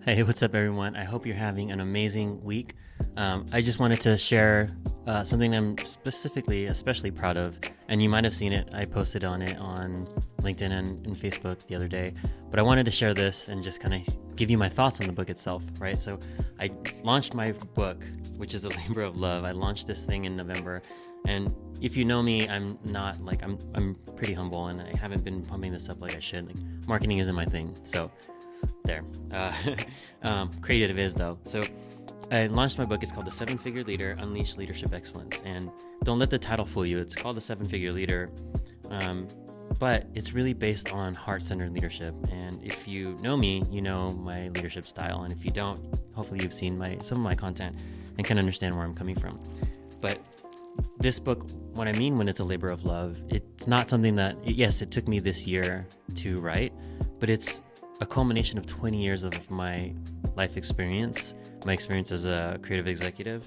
Hey, what's up, everyone? I hope you're having an amazing week. I just wanted to share something I'm especially proud of, and you might have seen it. I posted on it on LinkedIn and Facebook the other day, but I wanted to share this and just kind of give you my thoughts on the book itself, right? So I launched my book, which is A Labor of Love. I launched this thing in November, and if you know me, I'm not like, I'm pretty humble, and I haven't been pumping this up like I should. Like, marketing isn't my thing, so there. Creative is though. So I launched my book. It's called The 7-Figure Leader, Unleash Leadership Excellence. And don't let the title fool you. It's called The 7-Figure Leader, but it's really based on heart-centered leadership. And if you know me, you know my leadership style. And if you don't, hopefully you've seen some of my content and can understand where I'm coming from. But this book, what I mean when it's a labor of love, it's not something that, yes, it took me this year to write, but it's a culmination of 20 years of my life experience, my experience as a creative executive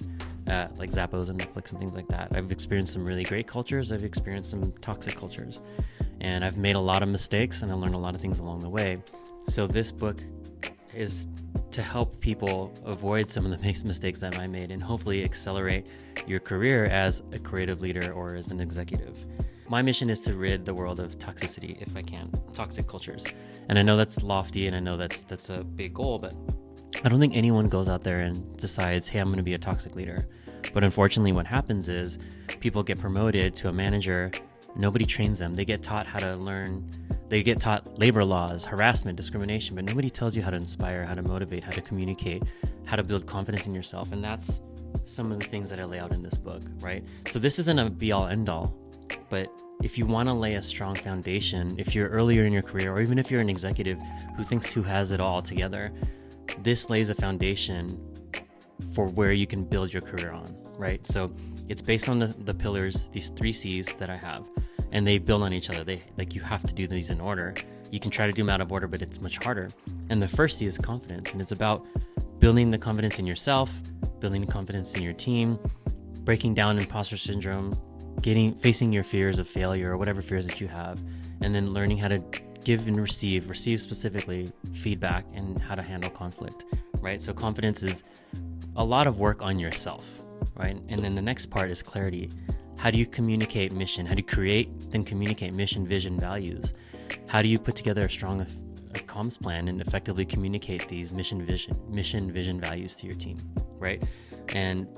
at like Zappos and Netflix and things like that. I've experienced some really great cultures. I've experienced some toxic cultures, and I've made a lot of mistakes, and I learned a lot of things along the way. So this book is to help people avoid some of the mistakes that I made and hopefully accelerate your career as a creative leader or as an executive. My mission is to rid the world of toxicity, if I can, toxic cultures. And I know that's lofty, and I know that's a big goal, but I don't think anyone goes out there and decides, hey, I'm going to be a toxic leader. But unfortunately, what happens is people get promoted to a manager. Nobody trains them. They get taught how to learn. They get taught labor laws, harassment, discrimination, but nobody tells you how to inspire, how to motivate, how to communicate, how to build confidence in yourself. And that's some of the things that I lay out in this book, right? So this isn't a be-all, end-all. But if you want to lay a strong foundation, if you're earlier in your career, or even if you're an executive who has it all together, this lays a foundation for where you can build your career on, right? So it's based on the pillars, these 3 C's that I have, and they build on each other. You have to do these in order. You can try to do them out of order, but it's much harder. And the first C is confidence, and it's about building the confidence in yourself, building the confidence in your team, breaking down impostor syndrome, facing your fears of failure or whatever fears that you have, and then learning how to give and receive specifically feedback and how to handle conflict, right? So confidence is a lot of work on yourself, right? And then the next part is clarity. How do you communicate mission? How do you create, then communicate mission, vision, values? How do you put together a strong comms plan and effectively communicate these mission, vision, values to your team, right? And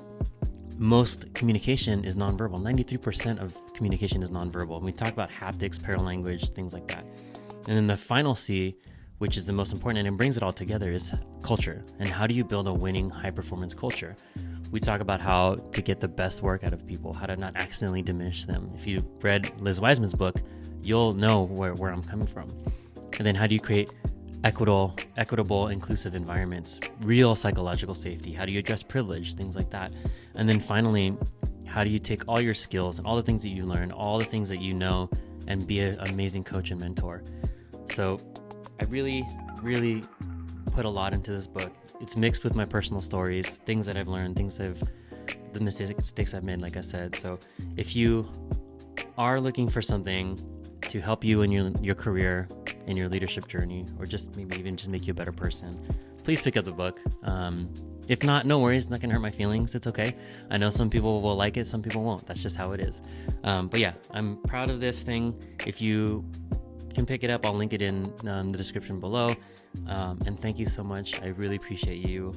most communication is nonverbal. 93% of communication is nonverbal. And we talk about haptics, paralanguage, things like that. And then the final C, which is the most important, and it brings it all together, is culture. And how do you build a winning high-performance culture? We talk about how to get the best work out of people, how to not accidentally diminish them. If you've read Liz Wiseman's book, you'll know where I'm coming from. And then how do you create equitable, inclusive environments, real psychological safety? How do you address privilege, things like that? And then finally, how do you take all your skills and all the things that you learn, all the things that you know, and be an amazing coach and mentor? So I really, really put a lot into this book. It's mixed with my personal stories, things that I've learned, the mistakes I've made, like I said. So if you are looking for something to help you in your career, in your leadership journey, or just maybe even just make you a better person, please pick up the book. If not, no worries, it's not gonna hurt my feelings. It's okay. I know some people will like it, some people won't. That's just how it is. But yeah, I'm proud of this thing. If you can pick it up, I'll link it in the description below. And thank you so much. I really appreciate you.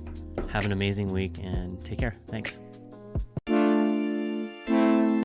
Have an amazing week and take care. Thanks.